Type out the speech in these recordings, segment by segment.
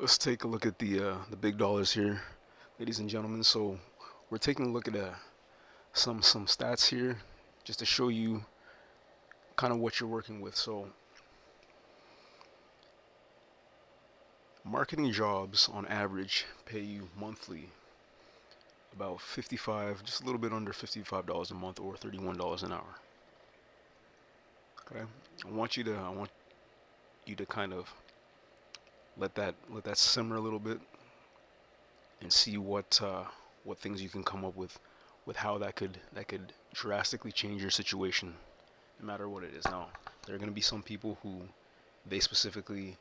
Let's take a look at the big dollars here, ladies and gentlemen. So we're taking a look at some stats here, just to show you kind of what you're working with. So marketing jobs on average pay you monthly about 55, just a little bit under $55 a month, or $31 an hour. Okay, I want you to kind of let that simmer a little bit and see what things you can come up with how that could drastically change your situation, no matter what it is. Now, there are going to be some people who they specifically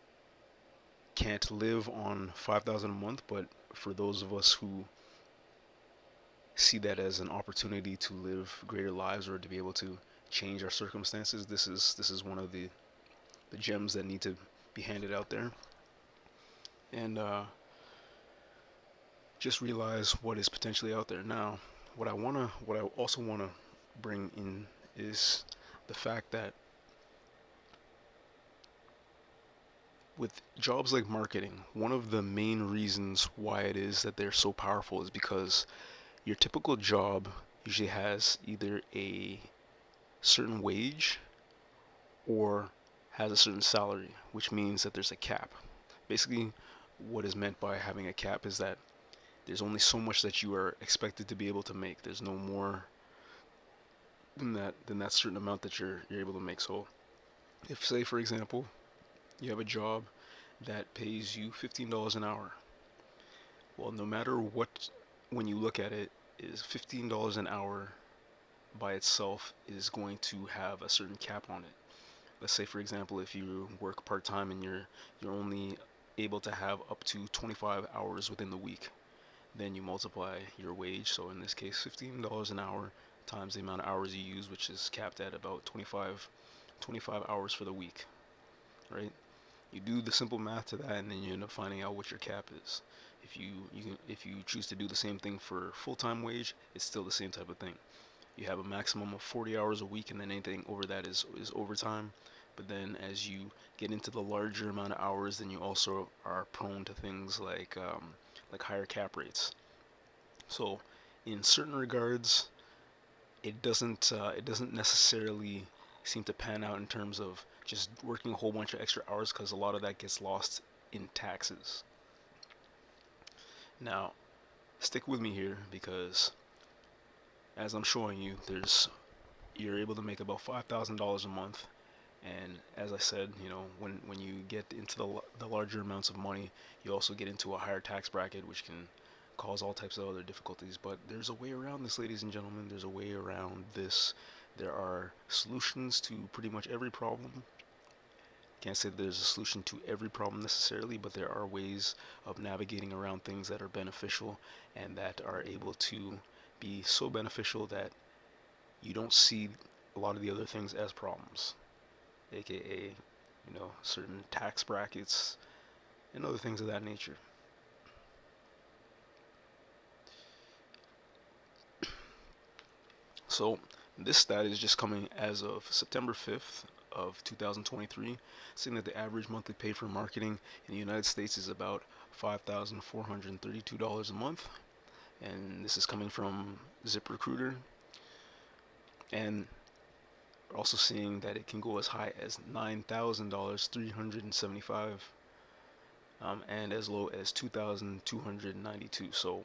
can't live on 5,000 a month, but for those of us who see that as an opportunity to live greater lives or to be able to change our circumstances, this is one of the gems that need to be handed out there. And just realize what is potentially out there. Now, what I also wanna bring in is the fact that with jobs like marketing, one of the main reasons why it is that they're so powerful is because your typical job usually has either a certain wage or has a certain salary, which means that there's a cap. Basically, what is meant by having a cap is that there's only so much that you are expected to be able to make. There's no more than that certain amount that you're able to make. So if, say for example, you have a job that pays you $15 an hour, well, no matter what, when you look at it, is $15 an hour by itself is going to have a certain cap on it. Let's say for example, if you work part-time and you're only able to have up to 25 hours within the week, then you multiply your wage. So in this case, $15 an hour times the amount of hours you use, which is capped at about 25 hours for the week, right? You do the simple math to that, and then you end up finding out what your cap is. If you choose to do the same thing for full-time wage, it's still the same type of thing. You have a maximum of 40 hours a week, and then anything over that is overtime. But then as you get into the larger amount of hours, then you also are prone to things like higher cap rates. So in certain regards, it doesn't necessarily seem to pan out in terms of just working a whole bunch of extra hours, because a lot of that gets lost in taxes. Now, stick with me here, because as I'm showing you, you're able to make about $5,000 a month. And as I said, when you get into the larger amounts of money, you also get into a higher tax bracket, which can cause all types of other difficulties. But there's a way around this, ladies and gentlemen. There's a way around this. There are solutions to pretty much every problem. Can't say that there's a solution to every problem necessarily, but there are ways of navigating around things that are beneficial and that are able to be so beneficial that you don't see a lot of the other things as problems, aka certain tax brackets and other things of that nature. So this stat is just coming as of September 5th of 2023, saying that the average monthly pay for marketing in the United States is about $5,432 a month, and this is coming from ZipRecruiter. And we're also seeing that it can go as high as $9,000, 375, and as low as 2,292. So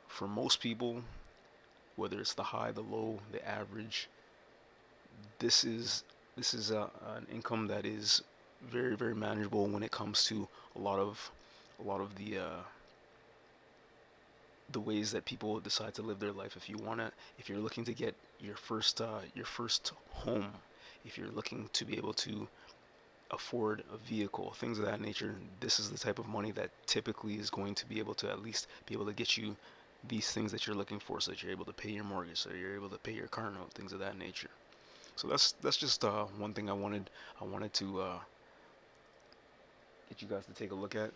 for most people, whether it's the high, the low, the average, this is an income that is very, very manageable when it comes to a lot of the ways that people decide to live their life. If you're looking to get your first home, if you're looking to be able to afford a vehicle, things of that nature, this is the type of money that typically is going to be able to at least be able to get you these things that you're looking for, so that you're able to pay your mortgage, so you're able to pay your car note, things of that nature. So that's just one thing I wanted to get you guys to take a look at.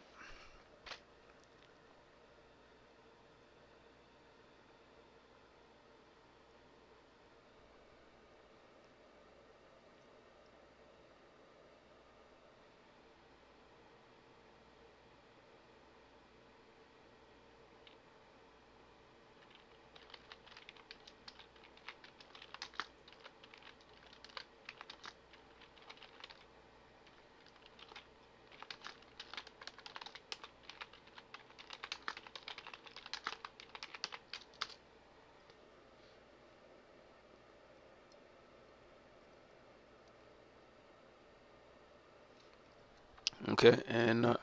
Okay, and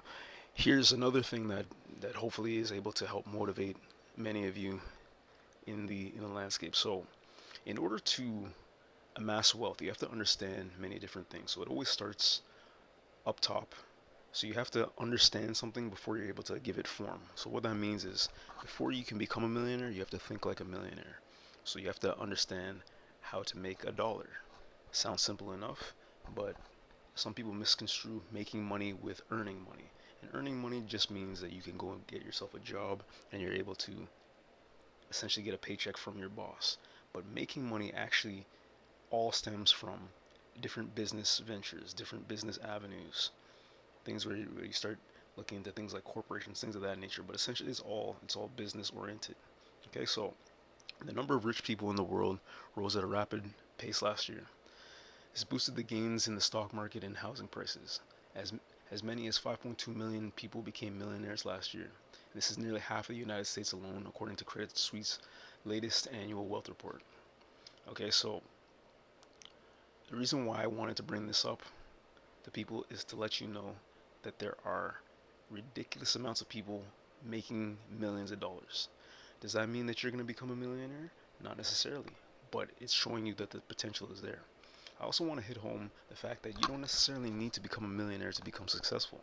here's another thing that hopefully is able to help motivate many of you in the landscape. So, in order to amass wealth, you have to understand many different things. So it always starts up top. So you have to understand something before you're able to give it form. So what that means is before you can become a millionaire, you have to think like a millionaire. So you have to understand how to make a dollar. Sounds simple enough, but some people misconstrue making money with earning money. And earning money just means that you can go and get yourself a job and you're able to essentially get a paycheck from your boss. But making money actually all stems from different business ventures, different business avenues, things where you start looking into things like corporations, things of that nature. But essentially, it's all business oriented. Okay, so the number of rich people in the world rose at a rapid pace last year. This boosted the gains in the stock market and housing prices. As as many as 5.2 million people became millionaires last year. This is nearly half of the United States alone, according to Credit Suisse's latest annual wealth report. Okay, so the reason why I wanted to bring this up to people is to let you know that there are ridiculous amounts of people making millions of dollars. Does that mean that you're going to become a millionaire? Not necessarily, but it's showing you that the potential is there. I also want to hit home the fact that you don't necessarily need to become a millionaire to become successful.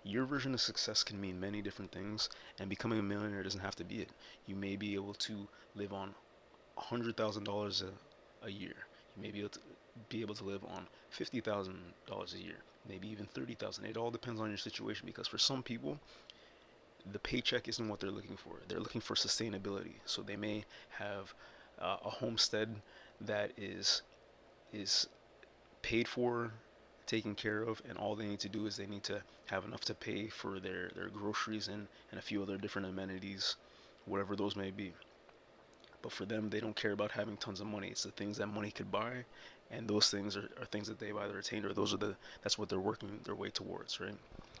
Your version of success can mean many different things, and becoming a millionaire doesn't have to be it. You may be able to live on $100,000 a year. You may be able to live on $50,000 a year, maybe even 30,000. It all depends on your situation because for some people, the paycheck isn't what they're looking for. They're looking for sustainability. So they may have a homestead that is paid for, taken care of, and all they need to do is they need to have enough to pay for their groceries and a few other different amenities, whatever those may be. But for them, they don't care about having tons of money. It's the things that money could buy, and those things are things that they've either attained or that's what they're working their way towards, right?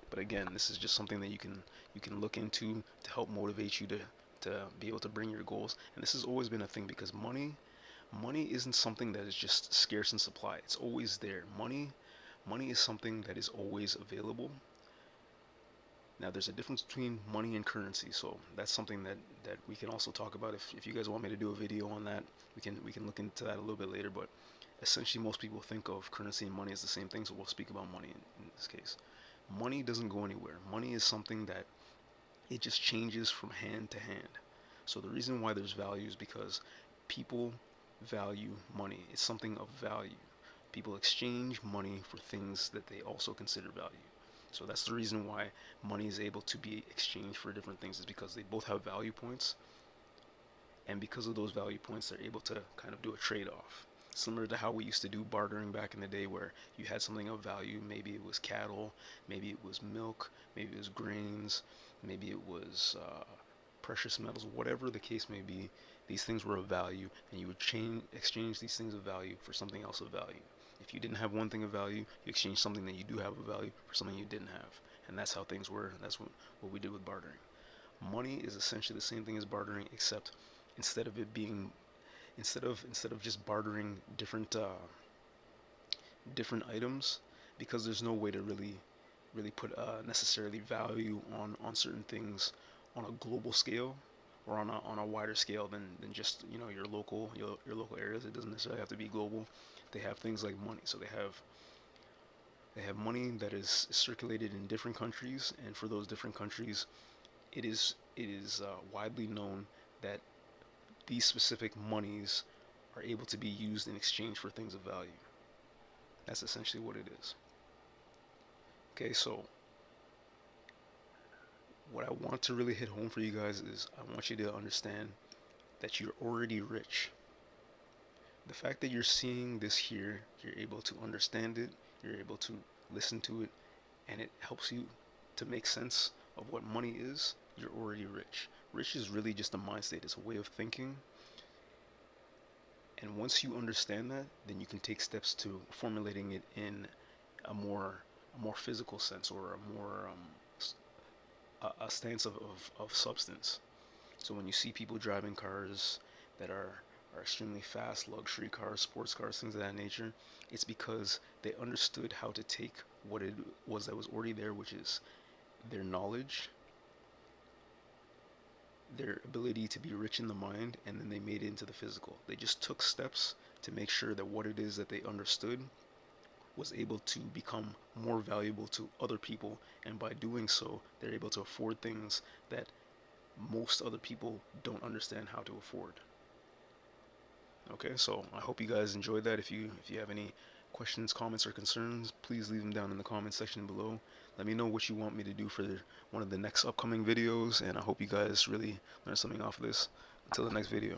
But again, this is just something that you can look into to help motivate you to be able to bring your goals. And this has always been a thing because money isn't something that is just scarce in supply. It's always there. Money is something that is always available. Now, there's a difference between money and currency, so that's something that we can also talk about. If you guys want me to do a video on that, we can look into that a little bit later. But essentially, most people think of currency and money as the same thing, so we'll speak about money in this case. Money doesn't go anywhere. Money is something that it just changes from hand to hand. So the reason why there's value is because people value money. It's something of value. People exchange money for things that they also consider value. So that's the reason why money is able to be exchanged for different things is because they both have value points, and because of those value points, they're able to kind of do a trade-off. Similar to how we used to do bartering back in the day, where you had something of value. Maybe it was cattle, maybe it was milk, maybe it was grains, maybe it was precious metals, whatever the case may be. These things were of value, and you would exchange these things of value for something else of value. If you didn't have one thing of value, you exchange something that you do have of value for something you didn't have, and that's how things were. That's what we did with bartering. Money is essentially the same thing as bartering, except instead of it being instead of just bartering different items, because there's no way to really put necessarily value on certain things on a global scale or on a wider scale than just your local areas. It doesn't necessarily have to be global. They have things like money, so they have money that is circulated in different countries, and for those different countries, it is widely known that these specific monies are able to be used in exchange for things of value. That's essentially what it is. Okay, so what I want to really hit home for you guys is I want you to understand that you're already rich. The fact that you're seeing this here, you're able to understand it, you're able to listen to it, and it helps you to make sense of what money is, you're already rich. Rich is really just a mind state, it's a way of thinking. And once you understand that, then you can take steps to formulating it in a more physical sense, or a stance of substance. So when you see people driving cars that are extremely fast, luxury cars, sports cars, things of that nature, it's because they understood how to take what it was that was already there, which is their knowledge, their ability to be rich in the mind, and then they made it into the physical. They just took steps to make sure that what it is that they understood was able to become more valuable to other people, and by doing so, they're able to afford things that most other people don't understand how to afford. Okay, so I hope you guys enjoyed that. If you have any questions, comments, or concerns, please leave them down in the comment section below. Let me know what you want me to do for one of the next upcoming videos, and I hope you guys really learn something off of this. Until the next video.